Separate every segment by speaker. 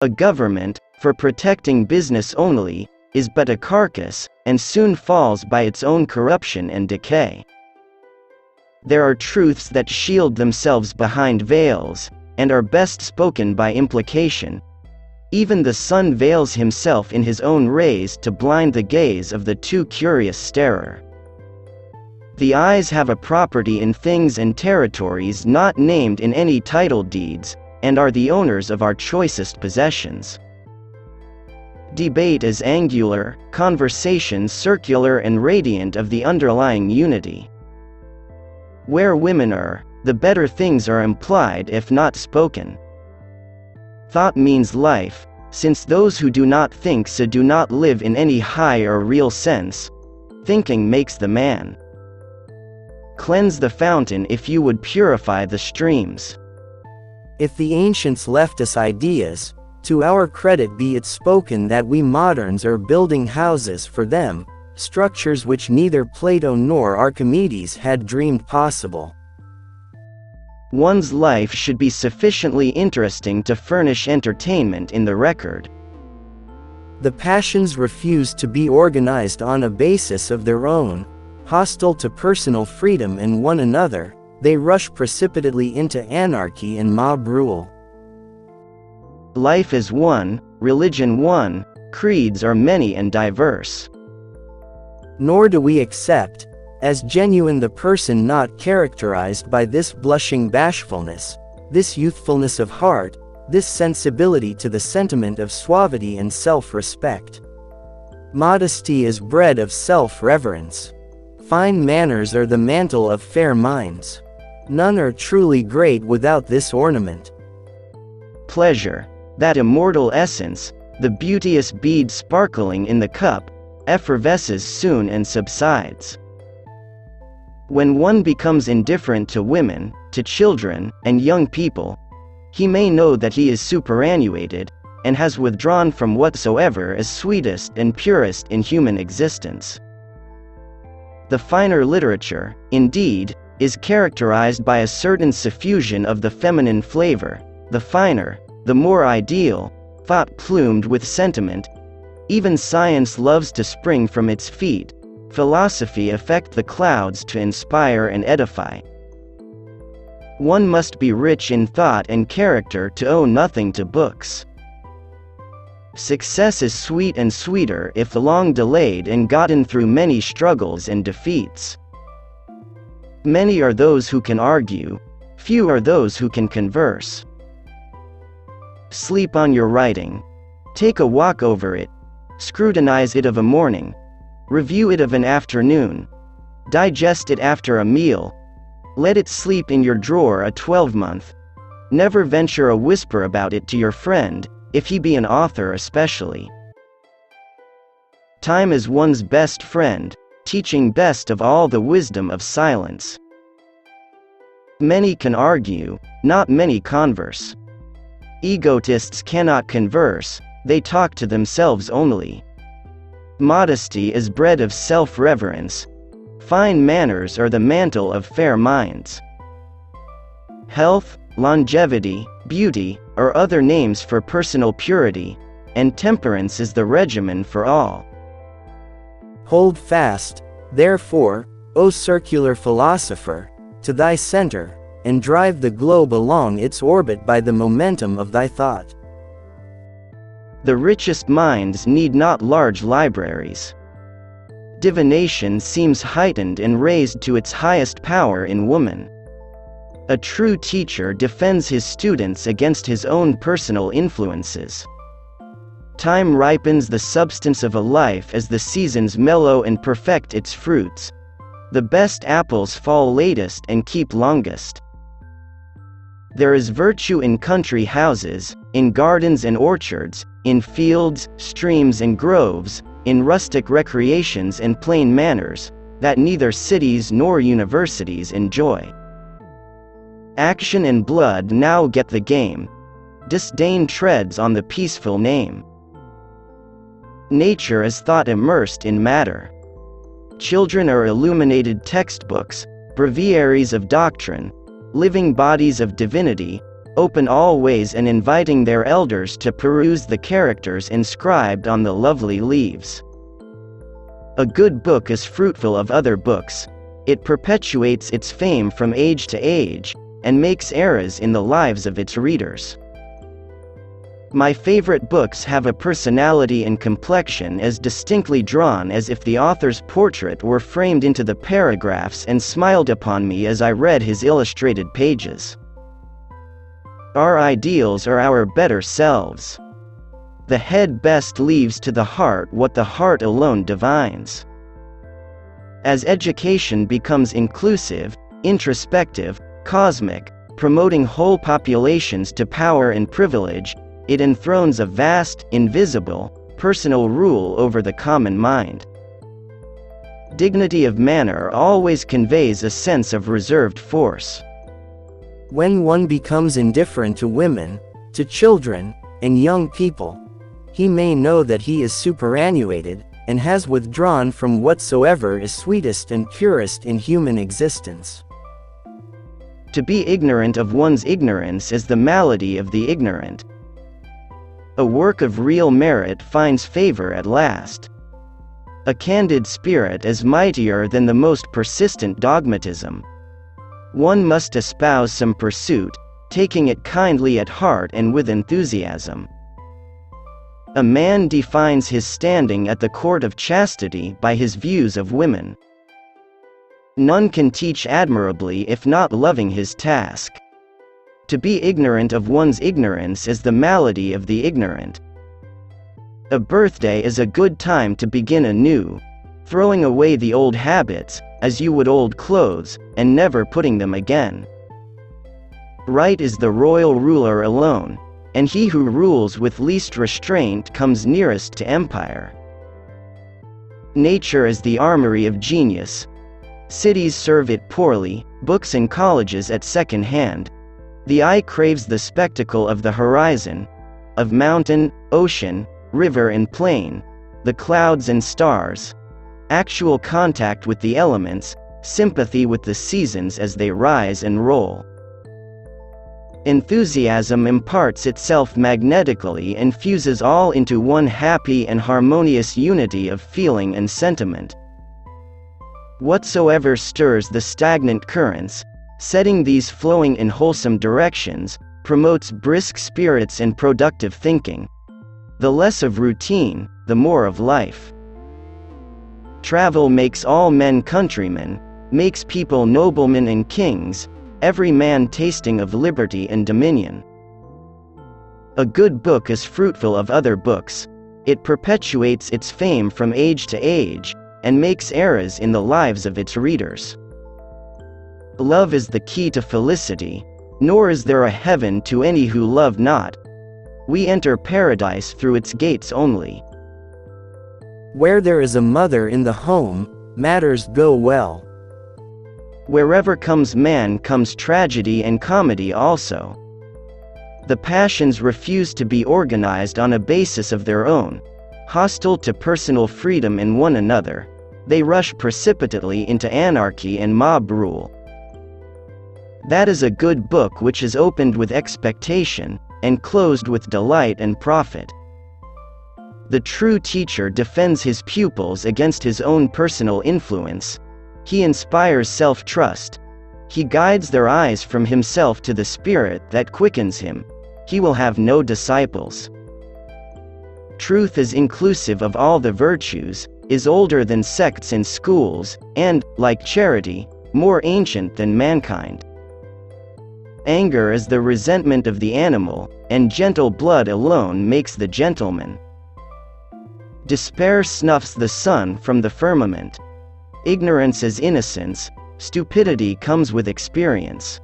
Speaker 1: A government, for protecting business only, is but a carcass, and soon falls by its own corruption and decay. There are truths that shield themselves behind veils, and are best spoken by implication. Even the sun veils himself in his own rays to blind the gaze of the too curious starer. The eyes have a property in things and territories not named in any title deeds, and are the owners of our choicest possessions. Debate is angular, conversation circular and radiant of the underlying unity. Where women are, the better things are implied if not spoken. Thought means life, since those who do not think so do not live in any high or real sense. Thinking makes the man. Cleanse the fountain if you would purify the streams.
Speaker 2: If the ancients left us ideas, to our credit be it spoken that we moderns are building houses for them, structures which neither Plato nor Archimedes had dreamed possible.
Speaker 1: One's life should be sufficiently interesting to furnish entertainment in the record.
Speaker 2: The passions refuse to be organized on a basis of their own. Hostile to personal freedom and one another, they rush precipitately into anarchy and mob rule.
Speaker 1: Life is one, religion one, creeds are many and diverse.
Speaker 2: Nor do we accept, as genuine the person not characterized by this blushing bashfulness, this youthfulness of heart, this sensibility to the sentiment of suavity and self-respect. Modesty is bred of self-reverence. Fine manners are the mantle of fair minds. None are truly great without this ornament.
Speaker 1: Pleasure, that immortal essence, the beauteous bead sparkling in the cup, effervesces soon and subsides. When one becomes indifferent to women, to children, and young people, he may know that he is superannuated, and has withdrawn from whatsoever is sweetest and purest in human existence. The finer literature, indeed, is characterized by a certain suffusion of the feminine flavor, the finer, the more ideal, thought plumed with sentiment. Even science loves to spring from its feet, philosophy affect the clouds to inspire and edify. One must be rich in thought and character to owe nothing to books. Success is sweet and sweeter if long delayed and gotten through many struggles and defeats. Many are those who can argue, few are those who can converse. Sleep on your writing. Take a walk over it. Scrutinize it of a morning. Review it of an afternoon. Digest it after a meal. Let it sleep in your drawer a 12-month. Never venture a whisper about it to your friend, if he be an author especially. Time is one's best friend, teaching best of all the wisdom of silence. Many can argue, not many converse. Egotists cannot converse, they talk to themselves only. Modesty is bred of self-reverence. Fine manners are the mantle of fair minds. Health, longevity, beauty, are other names for personal purity, and temperance is the regimen for all.
Speaker 2: Hold fast, therefore, O circular philosopher, to thy center, and drive the globe along its orbit by the momentum of thy thought.
Speaker 1: The richest minds need not large libraries. Divination seems heightened and raised to its highest power in woman. A true teacher defends his students against his own personal influences. Time ripens the substance of a life as the seasons mellow and perfect its fruits. The best apples fall latest and keep longest. There is virtue in country houses, in gardens and orchards, in fields, streams and groves, in rustic recreations and plain manners, that neither cities nor universities enjoy. Action and blood now get the game. Disdain treads on the peaceful name. Nature is thought immersed in matter. Children are illuminated textbooks, breviaries of doctrine, living bodies of divinity, open always and inviting their elders to peruse the characters inscribed on the lovely leaves. A good book is fruitful of other books. It perpetuates its fame from age to age, and makes eras in the lives of its readers. My favorite books have a personality and complexion as distinctly drawn as if the author's portrait were framed into the paragraphs and smiled upon me as I read his illustrated pages. Our ideals are our better selves. The head best leaves to the heart what the heart alone divines. As education becomes inclusive, introspective, cosmic, promoting whole populations to power and privilege, it enthrones a vast, invisible, personal rule over the common mind. Dignity of manner always conveys a sense of reserved force.
Speaker 2: When one becomes indifferent to women, to children, and young people, he may know that he is superannuated, and has withdrawn from whatsoever is sweetest and purest in human existence.
Speaker 1: To be ignorant of one's ignorance is the malady of the ignorant. A work of real merit finds favor at last. A candid spirit is mightier than the most persistent dogmatism. One must espouse some pursuit, taking it kindly at heart and with enthusiasm. A man defines his standing at the court of chastity by his views of women. None can teach admirably if not loving his task. To be ignorant of one's ignorance is the malady of the ignorant. A birthday is a good time to begin anew, throwing away the old habits, as you would old clothes, and never putting them again. Right is the royal ruler alone, and he who rules with least restraint comes nearest to empire. Nature is the armory of genius. Cities serve it poorly, books and colleges at second hand. The eye craves the spectacle of the horizon, of mountain, ocean, river and plain, the clouds and stars, actual contact with the elements, sympathy with the seasons as they rise and roll. Enthusiasm imparts itself magnetically and fuses all into one happy and harmonious unity of feeling and sentiment. Whatsoever stirs the stagnant currents, setting these flowing in wholesome directions, promotes brisk spirits and productive thinking. The less of routine, the more of life. Travel makes all men countrymen, makes people noblemen and kings, every man tasting of liberty and dominion. A good book is fruitful of other books. It perpetuates its fame from age to age, and makes eras in the lives of its readers. Love is the key to felicity, nor is there a heaven to any who love not. We enter paradise through its gates only.
Speaker 2: Where there is a mother in the home, matters go well.
Speaker 1: Wherever comes man comes tragedy and comedy also. The passions refuse to be organized on a basis of their own, hostile to personal freedom in one another. They rush precipitately into anarchy and mob rule. That is a good book which is opened with expectation, and closed with delight and profit. The true teacher defends his pupils against his own personal influence. He inspires self-trust. He guides their eyes from himself to the spirit that quickens him. He will have no disciples. Truth is inclusive of all the virtues, is older than sects and schools, and, like charity, more ancient than mankind. Anger is the resentment of the animal, and gentle blood alone makes the gentleman. Despair snuffs the sun from the firmament. Ignorance is innocence, stupidity comes with experience.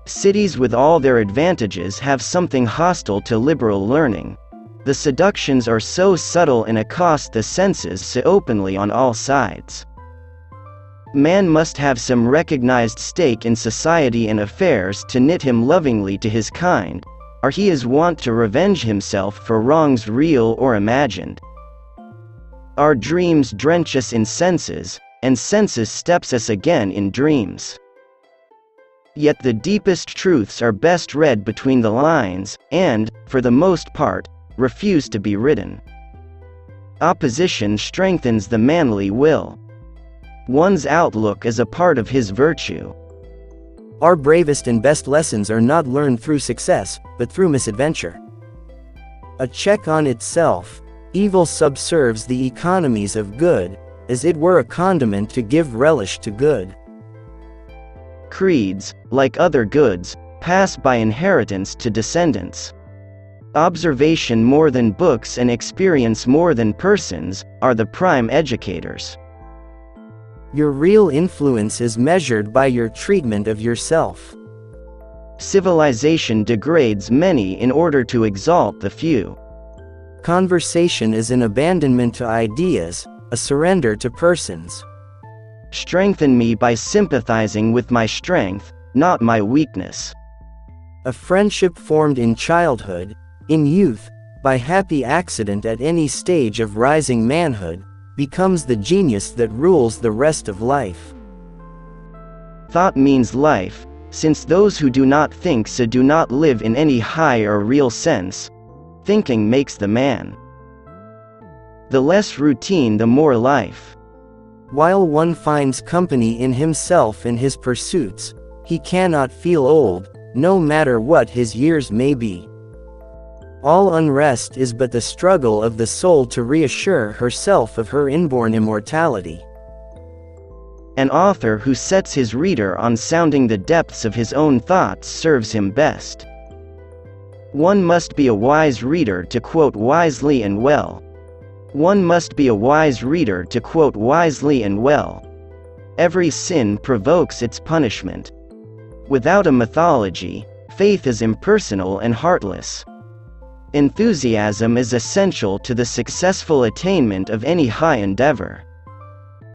Speaker 1: Cities with all their advantages have something hostile to liberal learning. The seductions are so subtle and accost the senses so openly on all sides. Man must have some recognized stake in society and affairs to knit him lovingly to his kind, or he is wont to revenge himself for wrongs real or imagined. Our dreams drench us in senses, and senses steps us again in dreams. Yet the deepest truths are best read between the lines, and, for the most part, refuse to be written. Opposition strengthens the manly will. One's outlook is a part of his virtue.
Speaker 2: Our bravest and best lessons are not learned through success, but through misadventure. A check on itself. Evil subserves the economies of good, as it were a condiment to give relish to good.
Speaker 1: Creeds, like other goods, pass by inheritance to descendants. Observation more than books and experience more than persons are the prime educators.
Speaker 2: Your real influence is measured by your treatment of yourself.
Speaker 1: Civilization degrades many in order to exalt the few.
Speaker 2: Conversation is an abandonment to ideas, a surrender to persons.
Speaker 1: Strengthen me by sympathizing with my strength, not my weakness.
Speaker 2: A friendship formed in childhood, in youth, by happy accident at any stage of rising manhood, becomes the genius that rules the rest of life.
Speaker 1: Thought means life, since those who do not think so do not live in any high or real sense. Thinking makes the man. The less routine, the more life.
Speaker 2: While one finds company in himself and his pursuits, he cannot feel old, no matter what his years may be. All unrest is but the struggle of the soul to reassure herself of her inborn immortality.
Speaker 1: An author who sets his reader on sounding the depths of his own thoughts serves him best. One must be a wise reader to quote wisely and well. One must be a wise reader to quote wisely and well. Every sin provokes its punishment. Without a mythology, faith is impersonal and heartless. Enthusiasm is essential to the successful attainment of any high endeavor.